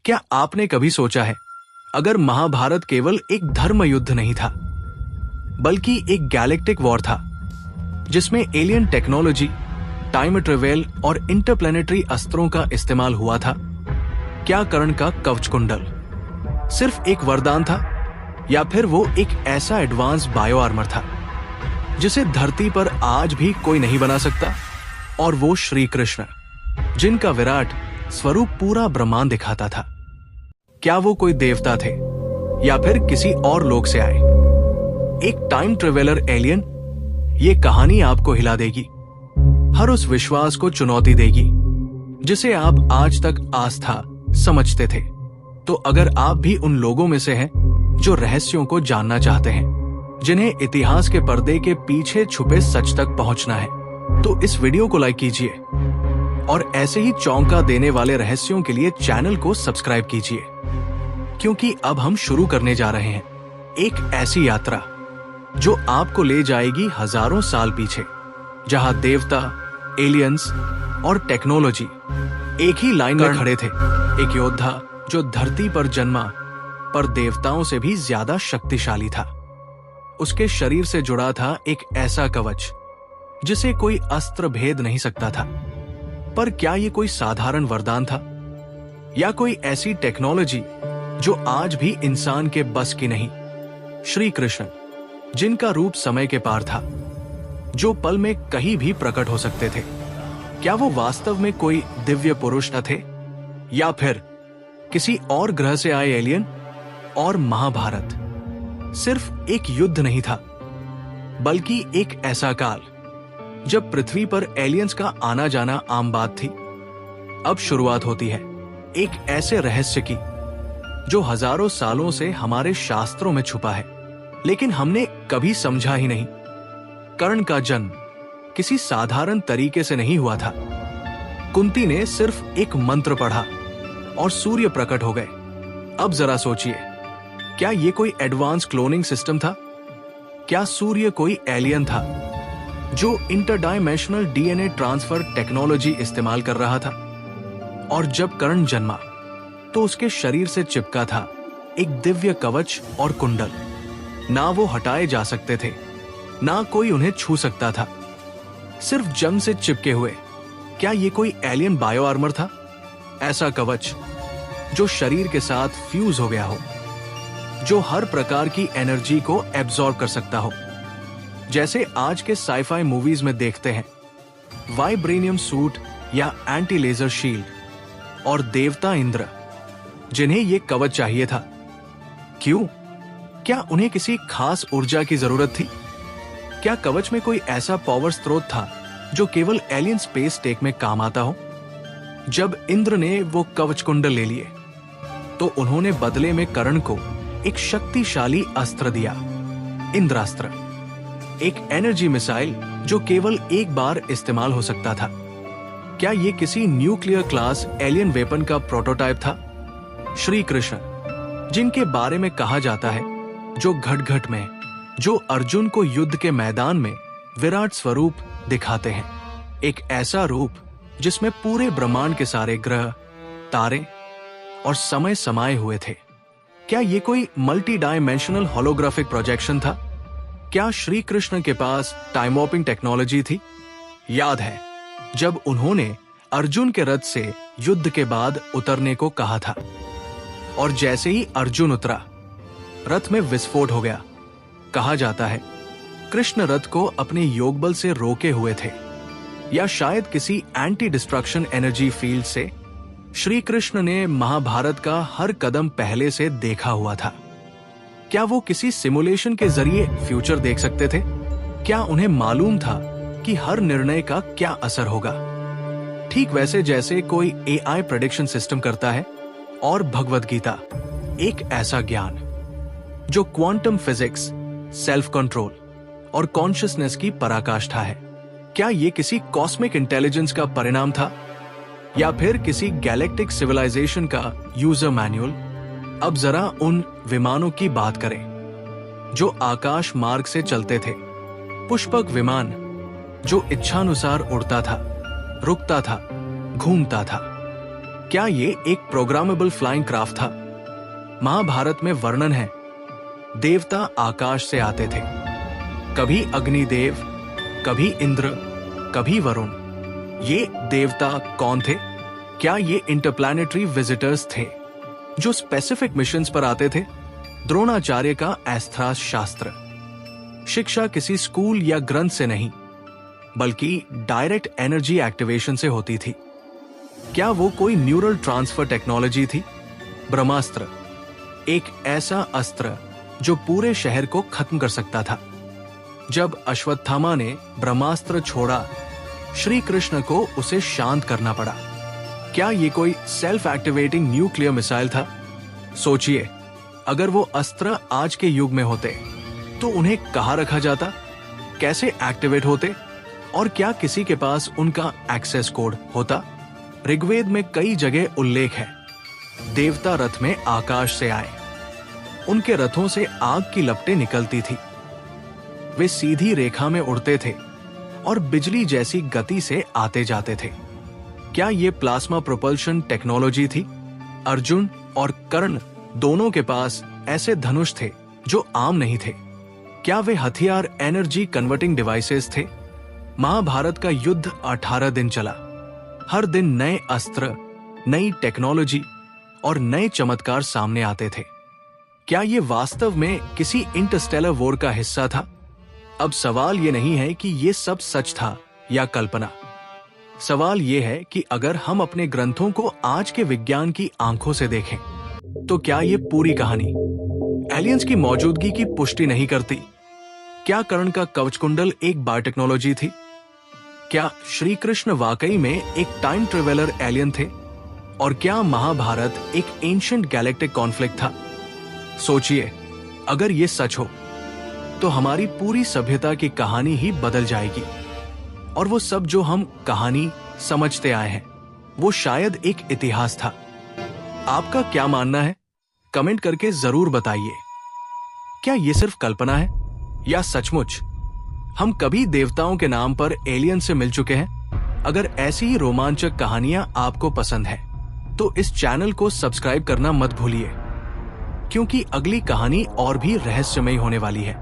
क्या आपने कभी सोचा है, अगर महाभारत केवल एक धर्म युद्ध नहीं था, बल्कि एक गैलेक्टिक वॉर था, जिसमें एलियन टेक्नोलॉजी, टाइम ट्रेवल और इंटरप्लेनेटरी अस्त्रों का इस्तेमाल हुआ था? क्या कर्ण का कवच कुंडल सिर्फ एक वरदान था, या फिर वो एक ऐसा एडवांस बायो आर्मर था जिसे धरती पर आज भी कोई नहीं बना सकता? और वो श्री कृष्ण, जिनका विराट स्वरूप पूरा ब्रह्मांड दिखाता था, क्या वो कोई देवता थे या फिर किसी और लोक से आए? एक टाइम ट्रेवलर एलियन? ये कहानी आपको हिला देगी, हर उस विश्वास को चुनौती देगी जिसे आप आज तक आस्था समझते थे। तो अगर आप भी उन लोगों में से हैं जो रहस्यों को जानना चाहते हैं, जिन्हें इतिहास के पर्दे के पीछे छुपे सच तक पहुंचना है, तो इस वीडियो को लाइक कीजिए और ऐसे ही चौंका देने वाले रहस्यों के लिए चैनल को सब्सक्राइब कीजिए, क्योंकि अब हम शुरू करने जा रहे हैं एक ऐसी यात्रा जो आपको ले जाएगी हजारों साल पीछे, जहां देवता, एलियंस और टेक्नोलॉजी एक ही लाइन में खड़े थे। एक योद्धा जो धरती पर जन्मा, पर देवताओं से भी ज्यादा शक्तिशाली था। उसके शरीर से जुड़ा था एक ऐसा कवच जिसे कोई अस्त्र भेद नहीं सकता था। पर क्या ये कोई साधारण वरदान था, या कोई ऐसी टेक्नोलॉजी जो आज भी इंसान के बस की नहीं? श्री कृष्ण, जिनका रूप समय के पार था, जो पल में कहीं भी प्रकट हो सकते थे, क्या वो वास्तव में कोई दिव्य पुरुष न थे, या फिर किसी और ग्रह से आए एलियन? और महाभारत सिर्फ एक युद्ध नहीं था, बल्कि एक ऐसा काल जब पृथ्वी पर एलियंस का आना जाना आम बात थी। अब शुरुआत होती है एक ऐसे रहस्य की जो हजारों सालों से हमारे शास्त्रों में छुपा है, लेकिन हमने कभी समझा ही नहीं। कर्ण का जन्म किसी साधारण तरीके से नहीं हुआ था। कुंती ने सिर्फ एक मंत्र पढ़ा और सूर्य प्रकट हो गए। अब जरा सोचिए, क्या ये कोई एडवांस क्लोनिंग सिस्टम था? क्या सूर्य कोई एलियन था जो इंटरडायमेंशनल डीएनए ट्रांसफर टेक्नोलॉजी इस्तेमाल कर रहा था? और जब कर्ण जन्मा तो उसके शरीर से चिपका था एक दिव्य कवच और कुंडल। ना वो हटाए जा सकते थे, ना कोई उन्हें छू सकता था, सिर्फ जंग से चिपके हुए। क्या ये कोई एलियन बायो आर्मर था? ऐसा कवच जो शरीर के साथ फ्यूज हो गया हो, जो हर प्रकार की एनर्जी को एब्जॉर्ब कर सकता हो, जैसे आज के साईफाई मूवीज में देखते हैं, वाइब्रेनियम सूट या एंटी लेजर शील्ड। और देवता इंद्र, जिन्हें ये कवच चाहिए था, क्यों? क्या उन्हें किसी खास ऊर्जा की जरूरत थी? क्या कवच में कोई ऐसा पावर स्रोत था जो केवल एलियन स्पेस टेक में काम आता हो? जब इंद्र ने वो कवच कुंडल ले लिए, तो उन्होंने बदले में कर्ण को एक शक्तिशाली अस्त्र दिया, इंद्रास्त्र। एक एनर्जी मिसाइल जो केवल एक बार इस्तेमाल हो सकता था। क्या ये किसी न्यूक्लियर क्लास एलियन वेपन का प्रोटोटाइप था? श्री कृष्ण, जिनके बारे में कहा जाता है, जो घट घट में, जो अर्जुन को युद्ध के मैदान में विराट स्वरूप दिखाते हैं, एक ऐसा रूप जिसमें पूरे ब्रह्मांड के सारे ग्रह, तारे और समय समाये हुए थे। क्या ये कोई मल्टी डायमेंशनल होलोग्राफिक प्रोजेक्शन था? क्या श्री कृष्ण के पास टाइम वॉर्पिंग टेक्नोलॉजी थी? याद है जब उन्होंने अर्जुन के रथ से युद्ध के बाद उतरने को कहा था, और जैसे ही अर्जुन उतरा, रथ में विस्फोट हो गया। कहा जाता है कृष्ण रथ को अपने योग बल से रोके हुए थे, या शायद किसी एंटी डिस्ट्रक्शन एनर्जी फील्ड से। श्री कृष्ण ने महाभारत का हर कदम पहले से देखा हुआ था। क्या वो किसी सिमुलेशन के जरिए फ्यूचर देख सकते थे? क्या उन्हें मालूम था कि हर निर्णय का क्या असर होगा? ठीक वैसे जैसे कोई एआई प्रेडिक्शन सिस्टम करता है। और भगवद गीता एक ऐसा ज्ञान जो क्वांटम फिजिक्स, सेल्फ कंट्रोल और कॉन्शियसनेस की पराकाष्ठा है। क्या ये किसी कॉस्मिक इंटेलिजेंस का परिणाम था, या फिर किसी गैलेक्टिक सिविलाइजेशन का यूजर मैनुअल? अब जरा उन विमानों की बात करें जो आकाश मार्ग से चलते थे। पुष्पक विमान जो इच्छानुसार उड़ता था, रुकता था, घूमता था। क्या ये एक प्रोग्रामेबल फ्लाइंग क्राफ्ट था? महाभारत में वर्णन है, देवता आकाश से आते थे, कभी अग्निदेव, कभी इंद्र, कभी वरुण। ये देवता कौन थे? क्या ये इंटरप्लैनेटरी विजिटर्स थे जो स्पेसिफिक मिशंस पर आते थे? द्रोणाचार्य का एस्थ्रास शास्त्र शिक्षा किसी स्कूल या ग्रंथ से नहीं, बल्कि डायरेक्ट एनर्जी एक्टिवेशन से होती थी। क्या वो कोई न्यूरल ट्रांसफर टेक्नोलॉजी थी? ब्रह्मास्त्र, एक ऐसा अस्त्र जो पूरे शहर को खत्म कर सकता था। जब अश्वत्थामा ने ब्रह्मास्त्र छोड़ा, श्री कृष्ण को उसे शांत करना पड़ा। क्या ये कोई सेल्फ एक्टिवेटिंग न्यूक्लियर मिसाइल था? सोचिए, अगर वो अस्त्र आज के युग में होते तो उन्हें कहाँ रखा जाता, कैसे एक्टिवेट होते, और क्या किसी के पास उनका एक्सेस कोड होता? ऋग्वेद में कई जगह उल्लेख है, देवता रथ में आकाश से आए। उनके रथों से आग की लपटें निकलती थी। वे सीधी रेखा में उड़ते थे और बिजली जैसी गति से आते जाते थे। क्या ये प्लाज्मा प्रोपल्शन टेक्नोलॉजी थी? अर्जुन और कर्ण दोनों के पास ऐसे धनुष थे जो आम नहीं थे। क्या वे हथियार एनर्जी कन्वर्टिंग डिवाइसेस थे? महाभारत का युद्ध 18 दिन चला। हर दिन नए अस्त्र, नई टेक्नोलॉजी और नए चमत्कार सामने आते थे। क्या ये वास्तव में किसी इंटरस्टेलर वॉर का हिस्सा था? अब सवाल ये नहीं है कि ये सब सच था या कल्पना। सवाल ये है कि अगर हम अपने ग्रंथों को आज के विज्ञान की आंखों से देखें, तो क्या ये पूरी कहानी एलियंस की मौजूदगी की पुष्टि नहीं करती? क्या कर्ण का कवच कुंडल एक बायोटेक्नोलॉजी थी? क्या श्री कृष्ण वाकई में एक टाइम ट्रेवलर एलियन थे? और क्या महाभारत एक एंशिएंट गैलेक्टिक कॉन्फ्लिक्ट था? सोचिए, अगर ये सच हो तो हमारी पूरी सभ्यता की कहानी ही बदल जाएगी, और वो सब जो हम कहानी समझते आए हैं वो शायद एक इतिहास था। आपका क्या मानना है? कमेंट करके जरूर बताइए। क्या ये सिर्फ कल्पना है या सचमुच हम कभी देवताओं के नाम पर एलियन से मिल चुके हैं? अगर ऐसी ही रोमांचक कहानियां आपको पसंद है तो इस चैनल को सब्सक्राइब करना मत भूलिए, क्योंकि अगली कहानी और भी रहस्यमयी होने वाली है।